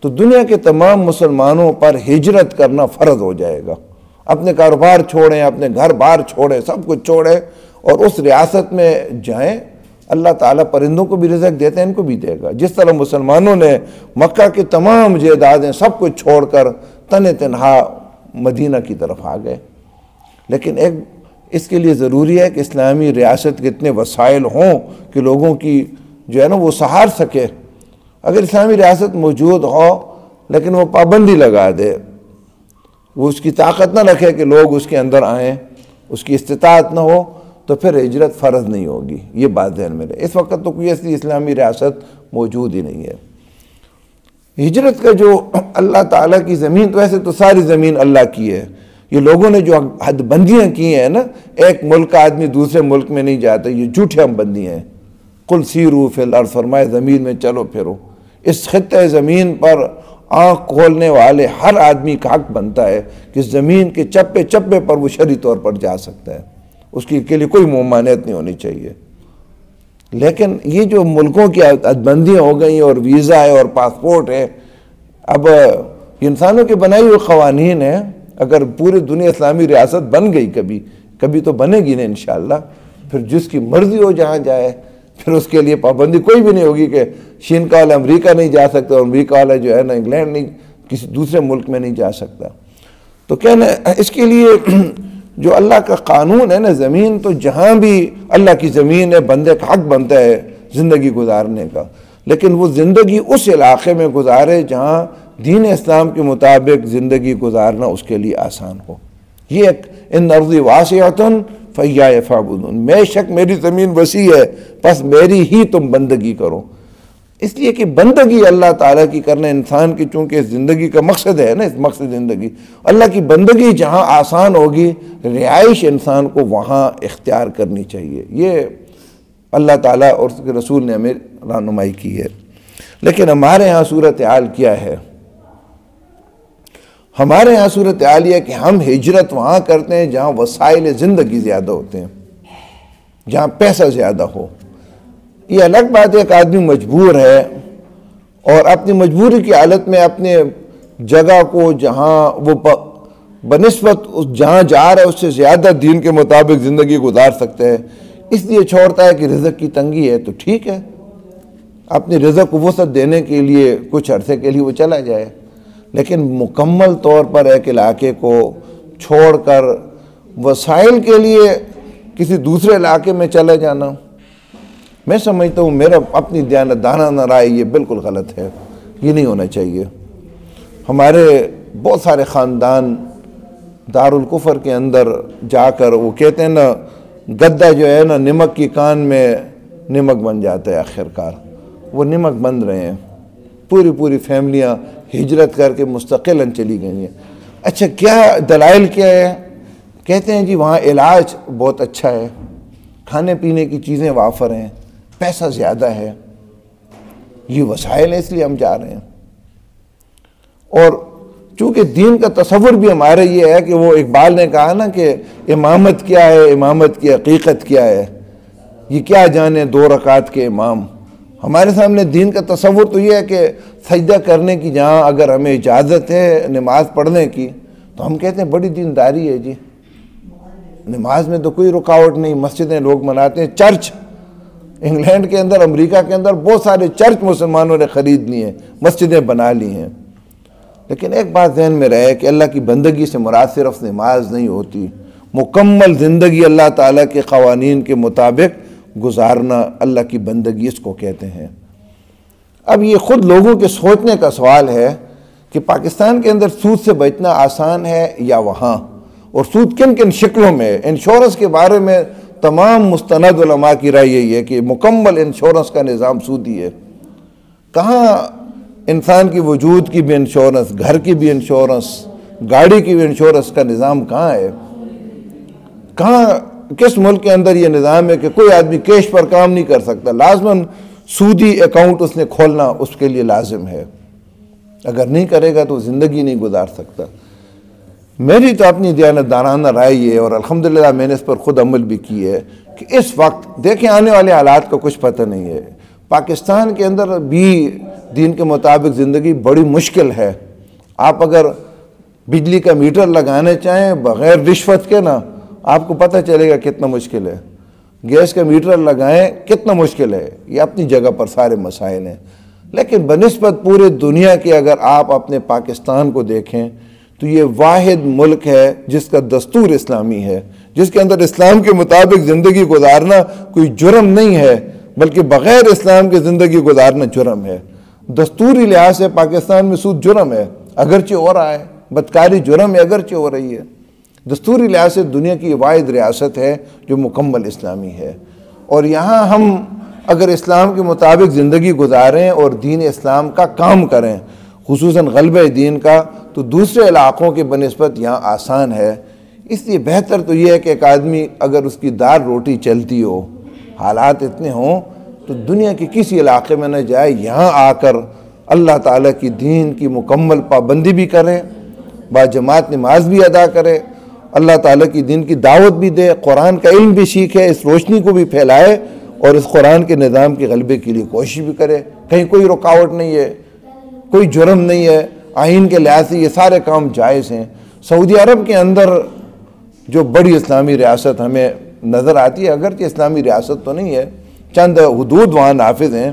Speaker 1: تو دنیا کے تمام مسلمانوں پر ہجرت کرنا فرض ہو جائے گا۔ اپنے کاروبار چھوڑیں، اپنے گھر بار چھوڑیں، سب کچھ چھوڑیں اور اس ریاست میں جائیں۔ اللہ تعالیٰ پرندوں کو بھی رزق دیتے ہیں، ان کو بھی دے گا۔ جس طرح مسلمانوں نے مکہ کے تمام جائیدادیں سب کچھ چھوڑ کر تن تنہا مدینہ کی طرف آ گئے، لیکن اس کے لیے ضروری ہے کہ اسلامی ریاست کے اتنے وسائل ہوں کہ لوگوں کی جو ہے نا وہ سہار سکے۔ اگر اسلامی ریاست موجود ہو لیکن وہ پابندی لگا دے، وہ اس کی طاقت نہ رکھے کہ لوگ اس کے اندر آئیں، اس کی استطاعت نہ ہو، تو پھر ہجرت فرض نہیں ہوگی۔ یہ بات ذہن میں رہے۔ اس وقت تو کوئی ایسی اسلامی ریاست موجود ہی نہیں ہے۔ ہجرت کا جو اللہ تعالیٰ کی زمین، تو ایسے تو ساری زمین اللہ کی ہے، یہ لوگوں نے جو حد بندیاں کی ہیں نا، ایک ملک کا آدمی دوسرے ملک میں نہیں جاتا، یہ جھوٹے ہم بندیاں ہیں۔ قل سیروا فی الارض، فرمائے زمین میں چلو پھرو۔ اس خطہ زمین پر آنکھ کھولنے والے ہر آدمی کا حق بنتا ہے کہ زمین کے چپے چپے پر وہ شرعی طور پر جا سکتا ہے، اس کے لیے کوئی ممانعت نہیں ہونی چاہیے۔ لیکن یہ جو ملکوں کی حدبندیاں ہو گئی اور ویزا ہے اور پاسپورٹ ہے، اب انسانوں کے بنائی ہوئے قوانین ہیں۔ اگر پوری دنیا اسلامی ریاست بن گئی، کبھی تو بنے گی نا انشاءاللہ، پھر جس کی مرضی ہو جہاں جائے، پھر اس کے لیے پابندی کوئی بھی نہیں ہوگی کہ چین کا والا امریکہ نہیں جا سکتا اور امریکہ والا جو ہے نا انگلینڈ نہیں، کسی دوسرے ملک میں نہیں جا سکتا۔ تو کہنا اس کے لیے جو اللہ کا قانون ہے نا، زمین تو جہاں بھی اللہ کی زمین ہے، بندے کا حق بنتا ہے زندگی گزارنے کا، لیکن وہ زندگی اس علاقے میں گزارے جہاں دین اسلام کے مطابق زندگی گزارنا اس کے لیے آسان ہو۔ یہ ایک ان ارضی واسعۃ فایہ فاعبدون، بے شک میری زمین وسیع ہے، پس میری ہی تم بندگی کرو۔ اس لیے کہ بندگی اللہ تعالیٰ کی کرنا انسان کی، چونکہ زندگی کا مقصد ہے نا، اس مقصد زندگی اللہ کی بندگی جہاں آسان ہوگی، رہائش انسان کو وہاں اختیار کرنی چاہیے۔ یہ اللہ تعالیٰ اور اس کے رسول نے ہمیں رہنمائی کی ہے۔ لیکن ہمارے ہاں صورتحال کیا ہے؟ ہمارے ہاں صورتحال یہ ہے کہ ہم ہجرت وہاں کرتے ہیں جہاں وسائل زندگی زیادہ ہوتے ہیں، جہاں پیسہ زیادہ ہو۔ یہ الگ بات ہے، ایک آدمی مجبور ہے اور اپنی مجبوری کی حالت میں اپنے جگہ کو جہاں وہ بنسبت جہاں جا رہا ہے اس سے زیادہ دین کے مطابق زندگی گزار سکتا ہے، اس لیے چھوڑتا ہے کہ رزق کی تنگی ہے، تو ٹھیک ہے، اپنی رزق کو وسعت دینے کے لیے کچھ عرصے کے لیے وہ چلا جائے۔ لیکن مکمل طور پر ایک علاقے کو چھوڑ کر وسائل کے لیے کسی دوسرے علاقے میں چلے جانا، میں سمجھتا ہوں، میرا اپنی دانہ رائے یہ بالکل غلط ہے، یہ نہیں ہونا چاہیے۔ ہمارے بہت سارے خاندان دارالکفر کے اندر جا کر وہ کہتے ہیں نا، گدہ جو ہے نا نمک کی کان میں نمک بن جاتا ہے، آخرکار وہ نمک بن رہے ہیں۔ پوری فیملیاں ہجرت کر کے مستقلاً چلی گئی ہیں۔ اچھا کیا دلائل کیا ہے؟ کہتے ہیں جی وہاں علاج بہت اچھا ہے، کھانے پینے کی چیزیں وافر ہیں، پیسہ زیادہ ہے، یہ وسائل ہیں اس لیے ہم جا رہے ہیں۔ اور چونکہ دین کا تصور بھی ہمارے یہ ہے کہ وہ اقبال نے کہا نا کہ امامت کیا ہے، امامت کی حقیقت کیا ہے، یہ کیا جانے 2 رکعت کے امام۔ ہمارے سامنے دین کا تصور تو یہ ہے کہ سجدہ کرنے کی جہاں اگر ہمیں اجازت ہے نماز پڑھنے کی، تو ہم کہتے ہیں بڑی دینداری ہے جی، نماز میں تو کوئی رکاوٹ نہیں، مسجدیں لوگ مناتے ہیں۔ چرچ انگلینڈ کے اندر، امریکہ کے اندر بہت سارے چرچ مسلمانوں نے خرید لی ہیں، مسجدیں بنا لی ہیں۔ لیکن ایک بات ذہن میں رہے کہ اللہ کی بندگی سے مراد صرف نماز نہیں ہوتی، مکمل زندگی اللہ تعالیٰ کے قوانین کے مطابق گزارنا اللہ کی بندگی اس کو کہتے ہیں۔ اب یہ خود لوگوں کے سوچنے کا سوال ہے کہ پاکستان کے اندر سود سے بچنا آسان ہے یا وہاں، اور سود کن کن شکلوں میں؟ انشورنس کے بارے میں تمام مستند علماء کی رائے یہی ہے کہ مکمل انشورنس کا نظام سودی ہے۔ کہاں انسان کی وجود کی بھی انشورنس، گھر کی بھی انشورنس، گاڑی کی بھی انشورنس کا نظام کہاں ہے؟ کہاں کس ملک کے اندر یہ نظام ہے کہ کوئی آدمی کیش پر کام نہیں کر سکتا، لازماً سودی اکاؤنٹ اس نے کھولنا اس کے لیے لازم ہے، اگر نہیں کرے گا تو زندگی نہیں گزار سکتا۔ میری تو اپنی دیانتدارانہ رائے یہ ہے، اور الحمدللہ میں نے اس پر خود عمل بھی کی ہے، کہ اس وقت دیکھیں آنے والے حالات کا کچھ پتہ نہیں ہے، پاکستان کے اندر بھی دین کے مطابق زندگی بڑی مشکل ہے۔ آپ اگر بجلی کا میٹر لگانے چاہیں بغیر رشوت کے نا، آپ کو پتہ چلے گا کتنا مشکل ہے۔ گیس کا میٹر لگائیں کتنا مشکل ہے، یہ اپنی جگہ پر سارے مسائل ہیں، لیکن بنسبت پورے دنیا کے اگر آپ اپنے پاکستان کو دیکھیں تو یہ واحد ملک ہے جس کا دستور اسلامی ہے، جس کے اندر اسلام کے مطابق زندگی گزارنا کوئی جرم نہیں ہے، بلکہ بغیر اسلام کے زندگی گزارنا جرم ہے۔ دستوری لحاظ سے پاکستان میں سود جرم ہے، اگرچہ ہو رہا ہے، بدکاری جرم ہے اگرچہ ہو رہی ہے۔ دستوری لحاظ سے دنیا کی واحد ریاست ہے جو مکمل اسلامی ہے، اور یہاں ہم اگر اسلام کے مطابق زندگی گزاریں اور دین اسلام کا کام کریں، خصوصاً غلبہ دین کا، تو دوسرے علاقوں کے بنسبت یہاں آسان ہے۔ اس لیے بہتر تو یہ ہے کہ ایک آدمی اگر اس کی دار روٹی چلتی ہو، حالات اتنے ہوں، تو دنیا کے کسی علاقے میں نہ جائے، یہاں آ کر اللہ تعالیٰ کی دین کی مکمل پابندی بھی کرے، باجماعت نماز بھی ادا کرے، اللہ تعالیٰ کی دین کی دعوت بھی دے، قرآن کا علم بھی سیکھے، اس روشنی کو بھی پھیلائے، اور اس قرآن کے نظام کے غلبے کے لیے کوشش بھی کرے۔ کہیں کوئی رکاوٹ نہیں ہے، کوئی جرم نہیں ہے، آئین کے لحاظ سے یہ سارے کام جائز ہیں۔ سعودی عرب کے اندر جو بڑی اسلامی ریاست ہمیں نظر آتی ہے، اگرچہ اسلامی ریاست تو نہیں ہے، چند حدود وہاں نافذ ہیں،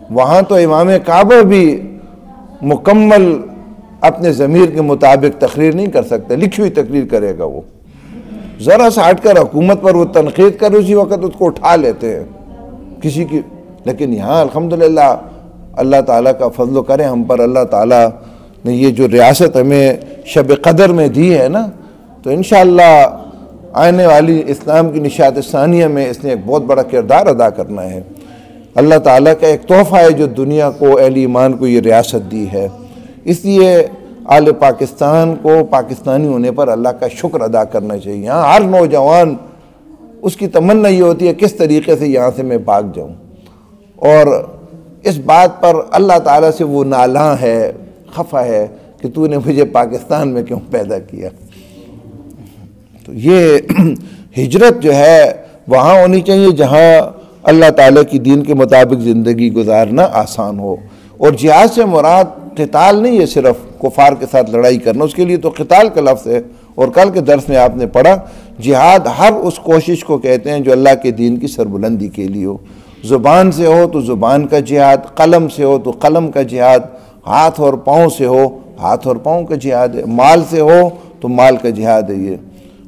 Speaker 1: وہاں تو امام کعبہ بھی مکمل اپنے ضمیر کے مطابق تقریر نہیں کر سکتے، لکھی ہوئی تقریر کرے گا وہ، ذرا سا ہٹ کر حکومت پر وہ تنقید کر اسی وقت اس کو اٹھا لیتے ہیں کسی کی۔ لیکن یہاں الحمدللہ اللہ تعالیٰ کا فضل و کرم ہم پر، اللہ تعالیٰ نے یہ جو ریاست ہمیں شب قدر میں دی ہے نا، تو انشاءاللہ آنے والی اسلام کی نشاط ثانیہ میں اس نے ایک بہت بڑا کردار ادا کرنا ہے۔ اللہ تعالیٰ کا ایک تحفہ ہے جو دنیا کو، اہل ایمان کو یہ ریاست دی ہے، اس لیے اہل پاکستان کو پاکستانی ہونے پر اللہ کا شکر ادا کرنا چاہیے۔ یہاں ہر نوجوان اس کی تمنا یہ ہوتی ہے کس طریقے سے یہاں سے میں بھاگ جاؤں، اور اس بات پر اللہ تعالیٰ سے وہ نالاں ہے، خفا ہے کہ تو نے مجھے پاکستان میں کیوں پیدا کیا۔ تو یہ ہجرت جو ہے وہاں ہونی چاہیے جہاں اللہ تعالیٰ کی دین کے مطابق زندگی گزارنا آسان ہو، اور جہاد سے مراد قتال نہیں ہے صرف کفار کے ساتھ لڑائی کرنا، اس کے لیے تو قتال کا لفظ ہے، اور کل کے درس میں آپ نے پڑھا جہاد ہر اس کوشش کو کہتے ہیں جو اللہ کے دین کی سربلندی کے لیے ہو، زبان سے ہو تو زبان کا جہاد، قلم سے ہو تو قلم کا جہاد، ہاتھ اور پاؤں سے ہو ہاتھ اور پاؤں کا جہاد ہے، مال سے ہو تو مال کا جہاد ہے۔ یہ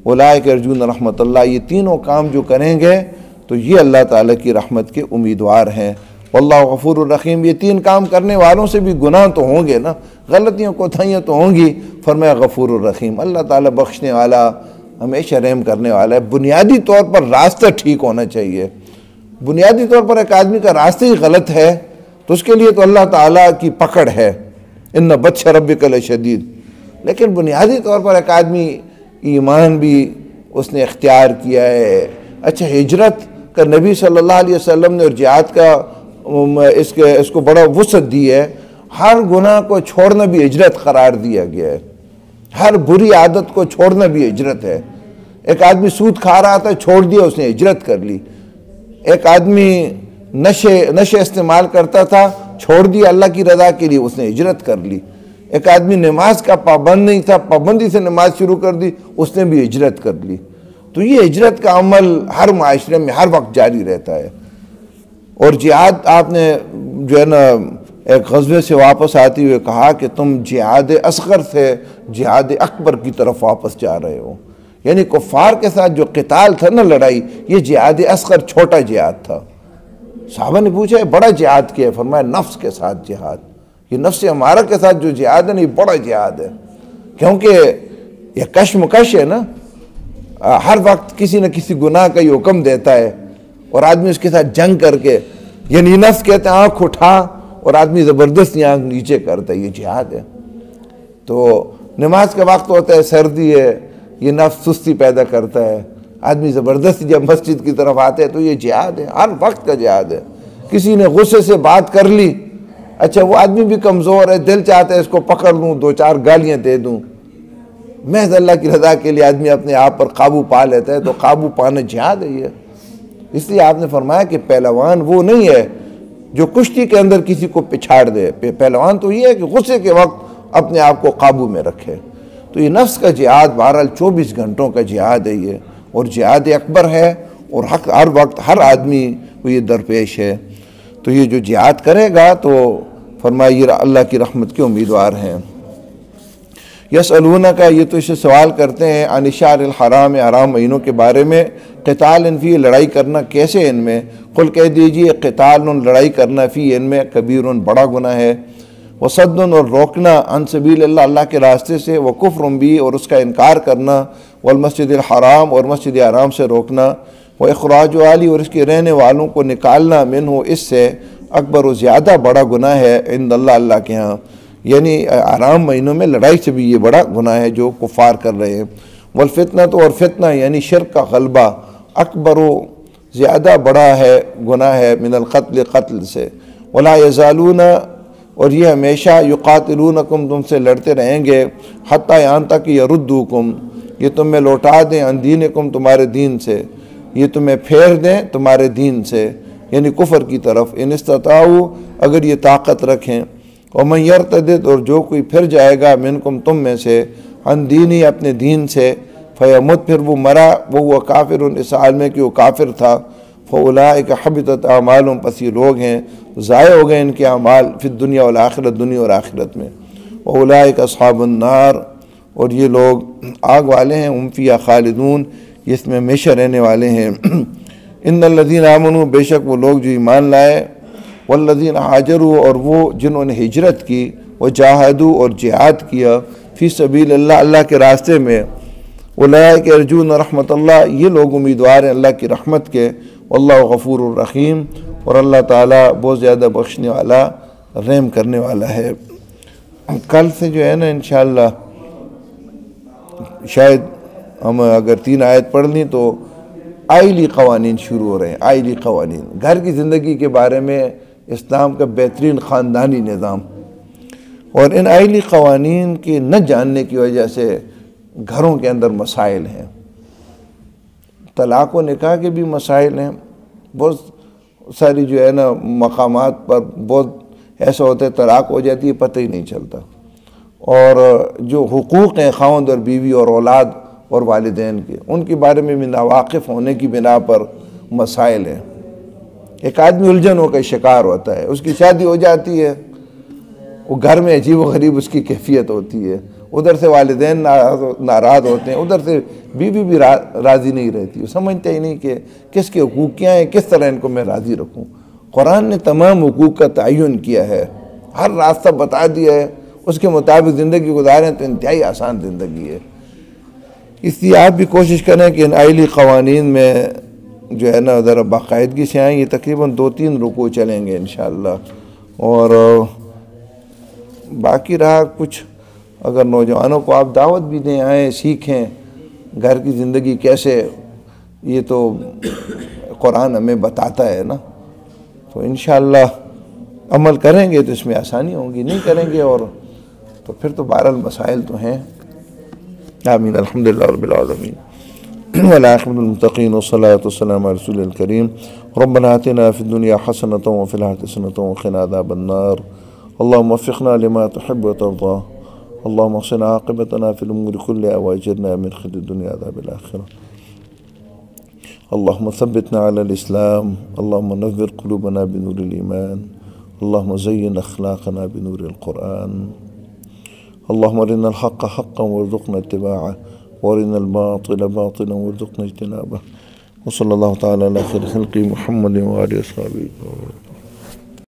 Speaker 1: اولئک یرجون رحمت اللہ، یہ تینوں کام جو کریں گے تو یہ اللہ تعالیٰ کی رحمت کے امیدوار ہیں۔ واللہ غفور الرحیم، یہ تین کام کرنے والوں سے بھی گناہ تو ہوں گے نا، غلطیاں کوتاہیاں تو ہوں گی، فرمایا غفور الرحیم، اللہ تعالیٰ بخشنے والا، ہمیشہ رحم کرنے والا ہے۔ بنیادی طور پر راستہ ٹھیک ہونا چاہیے، بنیادی طور پر ایک آدمی کا راستہ ہی غلط ہے تو اس کے لیے تو اللہ تعالیٰ کی پکڑ ہے، ان بطش ربک لشدید، لیکن بنیادی طور پر ایک آدمی ایمان بھی اس نے اختیار کیا ہے۔ اچھا، ہجرت کا نبی صلی اللہ علیہ وسلم نے اور جہاد کا اس کو بڑا وسعت دی ہے، ہر گناہ کو چھوڑنا بھی ہجرت قرار دیا گیا ہے، ہر بری عادت کو چھوڑنا بھی ہجرت ہے۔ ایک آدمی سود کھا رہا تھا، چھوڑ دیا، اس نے ہجرت کر لی۔ ایک آدمی نشے استعمال کرتا تھا، چھوڑ دیا اللہ کی رضا کے لیے، اس نے ہجرت کر لی۔ ایک آدمی نماز کا پابند نہیں تھا، پابندی سے نماز شروع کر دی، اس نے بھی ہجرت کر لی۔ تو یہ ہجرت کا عمل ہر معاشرے میں ہر وقت جاری رہتا ہے۔ اور جہاد آپ نے جو ہے نا ایک غزوے سے واپس آتے ہوئے کہا کہ تم جہاد اصغر سے جہاد اکبر کی طرف واپس جا رہے ہو، یعنی کفار کے ساتھ جو قتال تھا نا، لڑائی، یہ جہاد اصغر چھوٹا جہاد تھا۔ صحابہ نے پوچھا بڑا جہاد کیا ہے؟ فرمایا نفس کے ساتھ جہاد، یہ نفس ہمارا کے ساتھ جو جہاد ہے نا، یہ بڑا جہاد ہے، کیونکہ یہ کشمکش ہے نا، ہر وقت کسی نہ کسی گناہ کا یہ حکم دیتا ہے اور آدمی اس کے ساتھ جنگ کر کے، یعنی نفس کہتے ہیں آنکھ اٹھا اور آدمی زبردستی آنکھ نیچے کرتا ہے، یہ جہاد ہے۔ تو نماز کا وقت ہوتا ہے، سردی ہے، یہ نفس سستی پیدا کرتا ہے، آدمی زبردستی جب مسجد کی طرف آتے ہیں تو یہ جہاد ہے، ہر وقت کا جہاد ہے۔ کسی نے غصے سے بات کر لی، اچھا وہ آدمی بھی کمزور ہے، دل چاہتا ہے اس کو پکڑ لوں، دو چار گالیاں دے دوں، محض اللہ کی رضا کے لیے آدمی اپنے آپ پر قابو پا لیتا ہے، تو قابو پانا جہاد ہے یہ۔ اس لیے آپ نے فرمایا کہ پہلوان وہ نہیں ہے جو کشتی کے اندر کسی کو پچھاڑ دے، پہلوان تو یہ ہے کہ غصے کے وقت اپنے آپ کو قابو میں رکھے۔ تو یہ نفس کا جہاد بہرحال 24 گھنٹوں کا جہاد ہے یہ، اور جہاد اکبر ہے، اور ہر وقت ہر آدمی کو یہ درپیش ہے۔ تو یہ جو جہاد کرے گا تو فرمایا یہ اللہ کی رحمت کے امیدوار ہیں۔ یسألونک کا یہ تو اسے سوال کرتے ہیں عن الشہر الحرام، حرام مہینوں کے بارے میں، قتال فی لڑائی کرنا کیسے ان میں، قل کہہ دیجئے قتال لڑائی کرنا فی ان میں کبیر بڑا گناہ ہے، وصد اور روکنا عن سبیل اللہ اللہ کے راستے سے، وکفر بھی اور اس کا انکار کرنا، والمسجد الحرام اور مسجد حرام سے روکنا، واخراج والی اور اس کے رہنے والوں کو نکالنا، منہ اس سے، اکبر و زیادہ بڑا گناہ ہے عند اللہ اللہ کے ہاں، یعنی حرام مہینوں میں لڑائی سے بھی یہ بڑا گناہ ہے جو کفار کر رہے ہیں۔ والفتنہ تو اور فتنہ یعنی شرک کا غلبہ، اکبر و زیادہ بڑا ہے گناہ ہے من القتل قتل سے، ولا یزالون اور یہ ہمیشہ یقاتلونکم تم سے لڑتے رہیں گے، حتیٰ یہاں تک یردوکم یہ تمہیں لوٹا دیں، عن دینکم تمہارے دین سے، یہ تمہیں پھیر دیں تمہارے دین سے، یعنی کفر کی طرف، ان استطاعوا اگر یہ طاقت رکھیں، ومن یرتدد اور جو کوئی پھر جائے گا منکم تم میں سے، عن دینی اپنے دین سے، فیمت پھر وہ مرا وہ کافر اس حال میں کہ وہ کافر تھا، فاولئک حبطت اعمالہم پس یہ لوگ ہیں ضائع ہو گئے ان کے اعمال فی الدنیا والآخرت، دنیا اور آخرت میں، واولئک اصحاب النار اور یہ لوگ آگ والے ہیں، ہم فیہا خالدون اس میں ہمیشہ رہنے والے ہیں۔ ان الذین آمنوا بے شک وہ لوگ جو ایمان لائے، والذین ہاجروا اور وہ جنہوں نے ہجرت کی، وجاہدوا اور جہاد کیا، فی سبیل اللہ اللہ کے راستے میں، اولئک یرجون رحمت اللہ یہ لوگ امیدوار ہیں اللہ کی رحمت کے، واللہ غفور الرحیم اور اللہ تعالیٰ بہت زیادہ بخشنے والا رحم کرنے والا ہے۔ کل سے جو ہے نا انشاءاللہ شاید ہم اگر 3 آیت پڑھ لیں تو آئلی قوانین شروع ہو رہے ہیں، آئلی قوانین، گھر کی زندگی کے بارے میں اسلام کا بہترین خاندانی نظام، اور ان آئلی قوانین کے نہ جاننے کی وجہ سے گھروں کے اندر مسائل ہیں، طلاق و نکاح کے بھی مسائل ہیں، بہت ساری جو ہے نا مقامات پر بہت ایسا ہوتا ہے طلاق ہو جاتی ہے پتہ ہی نہیں چلتا، اور جو حقوق ہیں خاوند اور بیوی اور اولاد اور والدین کے، ان کے بارے میں بھی ناواقف ہونے کی بنا پر مسائل ہیں۔ ایک آدمی الجھنوں کا شکار ہوتا ہے، اس کی شادی ہو جاتی ہے، وہ گھر میں عجیب و غریب اس کی کیفیت ہوتی ہے، ادھر سے والدین ناراض ہوتے ہیں، ادھر سے بیوی بھی راضی نہیں رہتی، وہ سمجھتے ہی نہیں کہ کس کے حقوق کیا ہیں، کس طرح ان کو میں راضی رکھوں۔ قرآن نے تمام حقوق کا تعین کیا ہے، ہر راستہ بتا دیا ہے، اس کے مطابق زندگی گزاریں تو انتہائی آسان زندگی ہے۔ اس لیے آپ بھی کوشش کریں کہ ان آئلی قوانین میں جو ہے نا ذرا باقاعدگی سے آئیں، یہ تقریباً 2-3 رکوع چلیں گے انشاءاللہ، اور باقی رہا کچھ اگر نوجوانوں کو آپ دعوت بھی دیں، آئیں سیکھیں گھر کی زندگی کیسے، یہ تو قرآن ہمیں بتاتا ہے نا، تو انشاءاللہ عمل کریں گے تو اس میں آسانی ہوگی، نہیں کریں گے اور تو پھر تو بہرحال مسائل تو ہیں۔ آمین الحمدللہ رب العالمین والعاقبۃ للمتقین والصلاۃ والسلام علی رسول الکریم ربنا آتنا فی الدنیا حسنۃ وفی الآخرۃ حسنۃ وقنا عذاب النار اللهم وفقنا لما تحب وترضى اللهم احسن عاقبتنا في الأمور كلها وأجرنا من خزي الدنيا عذاب الآخرة اللهم ثبتنا على الإسلام اللهم نور قلوبنا بنور الإيمان اللهم زين أخلاقنا بنور القرآن. اللهم أرنا الحق حقا وارزقنا اتباعه، وأرنا الباطل باطلا وارزقنا اجتنابه. وصلى الله تعالى على خير خلقه محمد وآله وصحبه.